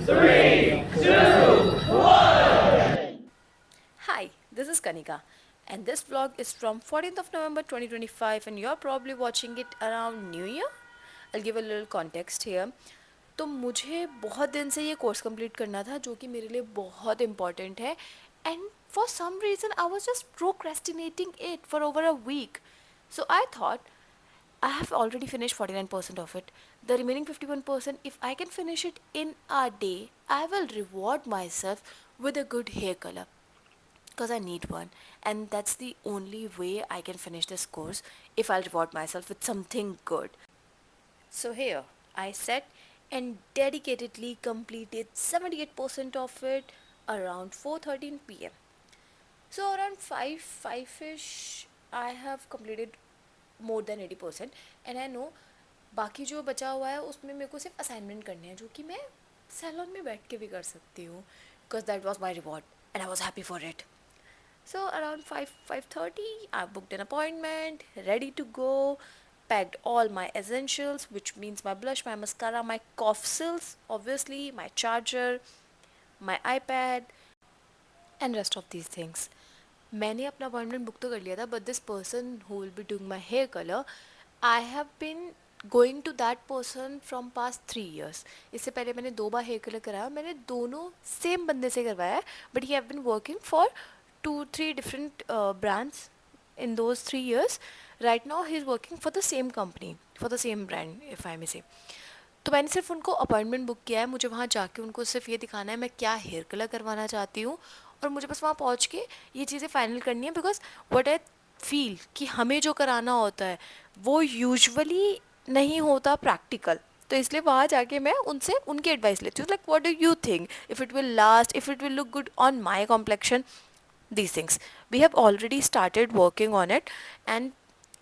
Three, two, Hi, this is Kanika, and this vlog is from 14th of November 2025, and you're probably watching it around New Year. I'll give a little context here. तो मुझे बहुत दिन से ये course complete करना था जो कि मेरे लिए बहुत इम्पॉर्टेंट है and for some reason I was just procrastinating it for over a week so I thought I have already finished 49% of it. The remaining 51%, if I can finish it in a day, I will reward myself with a good hair color because I need one. And that's the only way I can finish this course if I'll reward myself with something good. So here, I sat and dedicatedly completed 78% of it around 4:13 p.m. So around 5-ish, I have completed more than 80% and I know बाकी जो बचा हुआ है उसमें मेरे को सिर्फ assignment करने हैं जो कि मैं सैलून में बैठ के भी कर सकती हूँ because that was my reward and I was happy for it So around 5:30, I booked an appointment, ready to go, packed all my essentials, which means my blush, my mascara, my cough silks, obviously, my charger, my iPad, and rest of these things. मैंने अपना appointment book तो कर लिया था but this person who will be doing my hair colour I have been going to that person from past 3 years. इससे पहले मैंने 2 बार hair colour कराया मैंने दोनों सेम बंदे से करवाया है but he have been working for 2-3 different brands in those 3 years. Right now he is working for the same company, for the same brand, if I may say. तो मैंने सिर्फ उनको अपॉइंटमेंट बुक किया है मुझे वहाँ जाके उनको सिर्फ ये दिखाना है मैं क्या हेयर कलर करवाना चाहती हूँ और मुझे बस वहाँ पहुँच के ये चीज़ें फाइनल करनी है बिकॉज व्हाट आई फील कि हमें जो कराना होता है वो यूजुअली नहीं होता प्रैक्टिकल तो इसलिए वहाँ जाके मैं उनसे उनकी एडवाइस लेती हूँ like what do you think if it will last if it will look good on my complexion these things. We have already started working on it and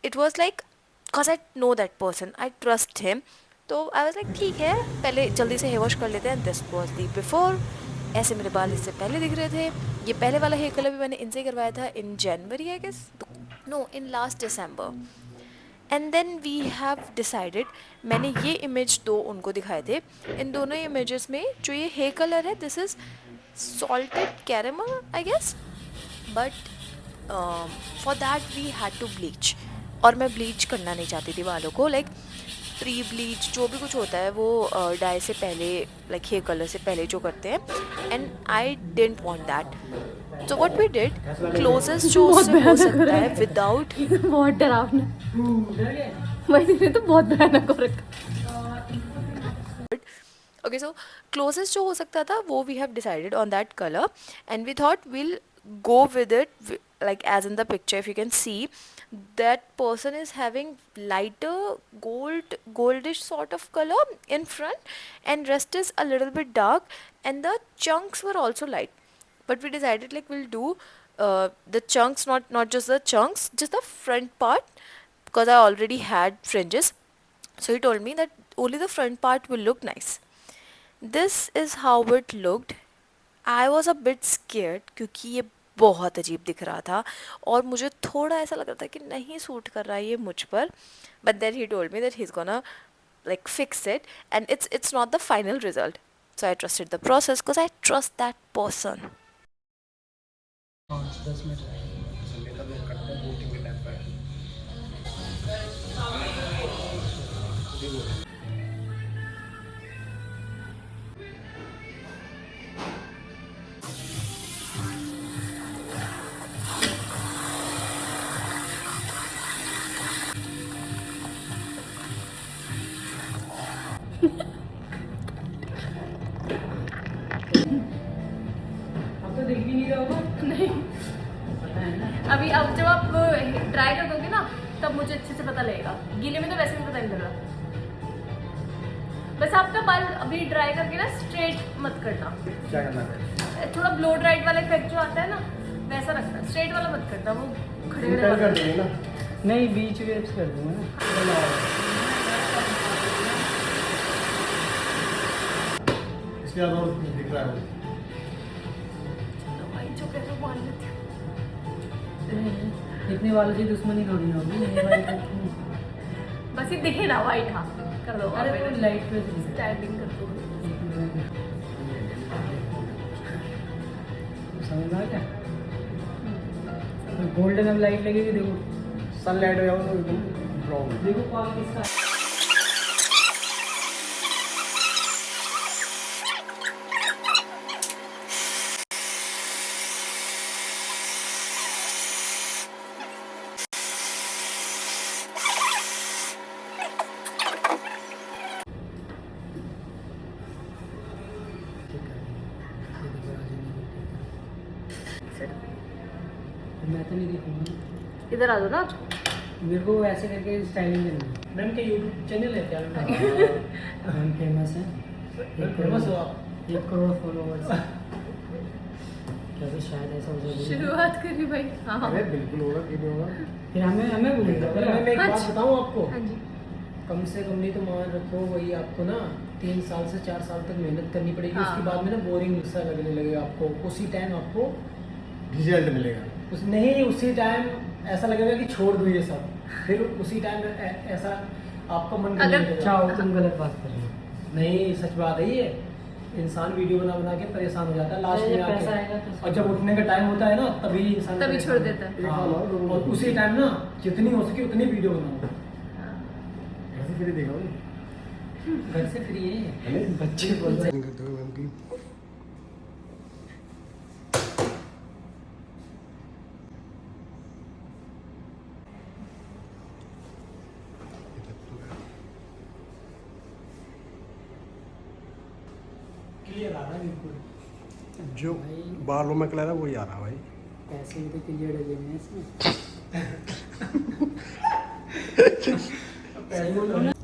it was like because I know that person, I trust him. तो I was like ठीक है पहले जल्दी से hair wash कर लेते हैं this was the before ऐसे मेरे बाल इससे पहले दिख रहे थे ये पहले वाला हेयर कलर भी मैंने इनसे करवाया था in January I guess no in last December and then we have decided मैंने ये इमेज दो उनको दिखाए थे इन दोनों इमेजेस में जो ये हेयर कलर है this is salted caramel I guess but for that we had to bleach और मैं ब्लीच करना नहीं चाहती थी बालों को लाइक प्री ब्लीच जो भी कुछ होता है वो डाई से पहले लाइक हेयर कलर से पहले जो करते हैं and I didn't want that so what we did closest जो उससे हो सकता है विदाउट बहुत डरावना मैंने तो बहुत भयानक हो रखा okay so closest जो हो सकता था वो we have decided on that color and we thought we'll go with it like as in the picture if you can see that person is having lighter goldish sort of color in front and rest is a little bit dark and the chunks were also light but we decided like we'll do the chunks not just the chunks just the front part because I already had fringes so he told me that only the front part will look nice. This is how it looked. I was a bit scared क्योंकि ये बहुत अजीब दिख रहा था और मुझे थोड़ा ऐसा लग रहा था कि नहीं सूट कर रहा है ये मुझ पर but then he told me that he's gonna like fix it and it's not the final result so I trusted the process because I trust that person. 10 minute अब तो देख भी नहीं रहा होगा नहीं अभी अब जब आप ट्राई कर दोगे ना तब मुझे अच्छे से पता लगेगा गीले में तो वैसे भी पता नहीं लग रहा बस आपका बाल अभी ड्राई करके ना स्ट्रेट मत करना क्या करना है थोड़ा ब्लो ड्राइड वाला इफेक्ट जो आता है ना वैसा रखना स्ट्रेट वाला मत करना वो खड़े खड़े कर देंगे ना नहीं बीच वेव्स कर दूंगा ना इसके बाद और दिख रहा है भाई जो कह रहे हो मान लेते इतने वालों की दुश्मनी थोड़ी ना होगी बस ये दिखे ना वाइट हाँ कर दो अरे वो लाइट पे स्टाइलिंग कर दो समझ में आ गया? गोल्डन अब लाइट लगेगी, देखो सनलाइट हो जाओ तो एकदम ब्राउन। देखो कॉल किसका है। मैं तो नहीं दिखूंगा, इधर आ दो ना आप। मेरे को ऐसे करके स्टाइलिंग करनी है। मैम के यूट्यूब चैनल है क्या? हम फेमस हैं, फेमस हो आप? 1 करोड़ फॉलोवर्स। क्या तो शायद ऐसा हो जाए। शुरुआत करी भाई। हाँ हाँ अरे बिल्कुल होगा, क्यों नहीं होगा। फिर हमें बोलेगा पर मैं एक बात अच्छा। बताऊं आपको, हाँ जी। कम से कम नहीं तो मान रखो वही आपको ना 3 साल से 4 साल तक मेहनत करनी पड़ेगी। हाँ। उसके बाद में ना बोरिंग सा लगने लगेगा आपको, उसी टाइम आपको रिजल्ट मिलेगा। नहीं, उसी टाइम ऐसा लगेगा कि छोड़ दूँ ये सब, फिर उसी टाइम ऐसा आपका मन करने अगर- लगेगा। चाहो तुम गलत बात कर रहे हो। नहीं, सच बात है ये। इंसान वीडियो बना बना के परेशान हो जाता है लास्ट जब में पैसा आके, आएगा तो और जब उठने का टाइम होता है ना तभी इंसान तभी परेशान छोड़ होता देता है। हाँ, और उसी टाइम ना जितनी हो सके उतनी वीडियो बनाओ। ऐसे फिर देखा भाई घर से फ्री है बच्चे बोल रहे हैं। करते हुए मैम की क्लियर आ रहा है बिल्कुल। जो बालों में कलर है वही आ रहा भाई। पैसे भी तो क्लियर डले हुए हैं इसमें। सही बोल रहे हो।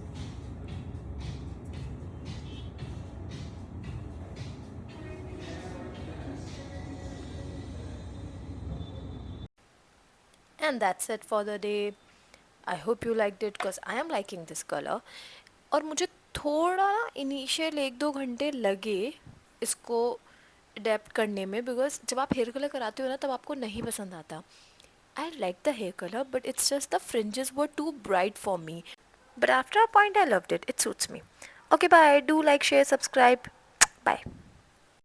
And that's it for the day. I hope you liked it because I am liking this color. और मुझे थोड़ा ना इनिशियल 1-2 घंटे लगे इसको अडेप्ट करने में, बिकॉज जब आप हेयर कलर कराते हो ना तब आपको नहीं पसंद आता. I like the hair color, but it's just the fringes were too bright for me. But after a point, I loved it. It suits me. Okay, bye. Do like, share, subscribe. Bye.